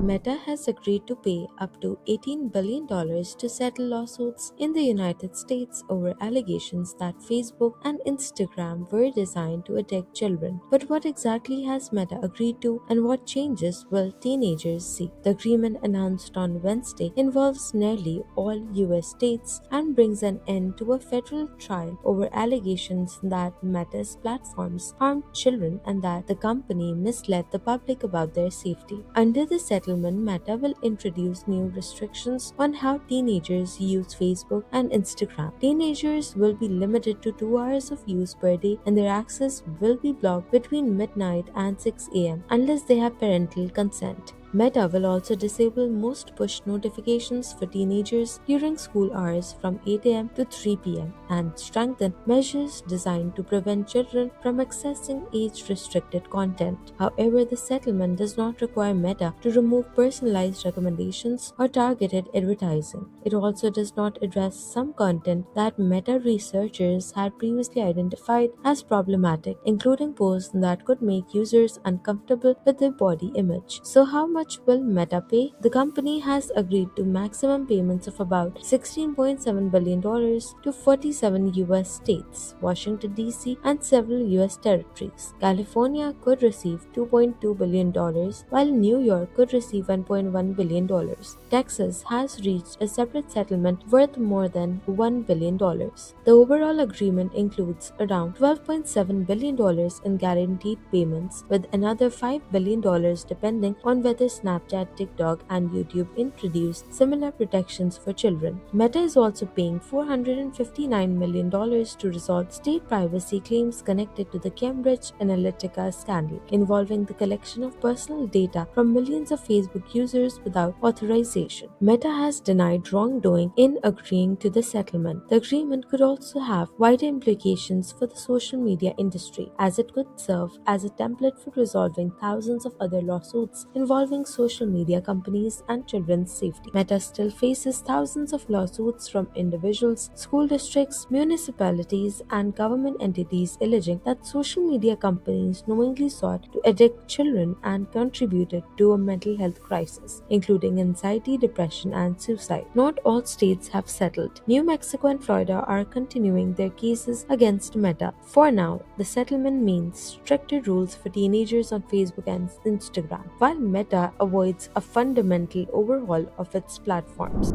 Meta has agreed to pay up to $18 billion to settle lawsuits in the United States over allegations that Facebook and Instagram were designed to addict children. But what exactly has Meta agreed to, and what changes will teenagers see? The agreement announced on Wednesday involves nearly all US states and brings an end to a federal trial over allegations that Meta's platforms harmed children and that the company misled the public about their safety. Under the settlement, Meta will introduce new restrictions on how teenagers use Facebook and Instagram. Teenagers will be limited to 2 hours of use per day, and their access will be blocked between midnight and 6 a.m. unless they have parental consent. Meta will also disable most push notifications for teenagers during school hours from 8 a.m. to 3 p.m. and strengthen measures designed to prevent children from accessing age-restricted content. However, the settlement does not require Meta to remove personalized recommendations or targeted advertising. It also does not address some content that Meta researchers had previously identified as problematic, including posts that could make users uncomfortable with their body image. So how much will Meta pay? The company has agreed to maximum payments of about $16.7 billion to 47 US states, Washington, D.C., and several US territories. California could receive $2.2 billion, while New York could receive $1.1 billion. Texas has reached a separate settlement worth more than $1 billion. The overall agreement includes around $12.7 billion in guaranteed payments, with another $5 billion depending on whether Snapchat, TikTok, and YouTube introduced similar protections for children. Meta is also paying $459 million to resolve state privacy claims connected to the Cambridge Analytica scandal, involving the collection of personal data from millions of Facebook users without authorization. Meta has denied wrongdoing in agreeing to the settlement. The agreement could also have wider implications for the social media industry, as it could serve as a template for resolving thousands of other lawsuits involving social media companies and children's safety. Meta still faces thousands of lawsuits from individuals, school districts, municipalities, and government entities alleging that social media companies knowingly sought to addict children and contributed to a mental health crisis, including anxiety, depression, and suicide. Not all states have settled. New Mexico and Florida are continuing their cases against Meta. For now, the settlement means stricter rules for teenagers on Facebook and Instagram, while Meta avoids a fundamental overhaul of its platforms.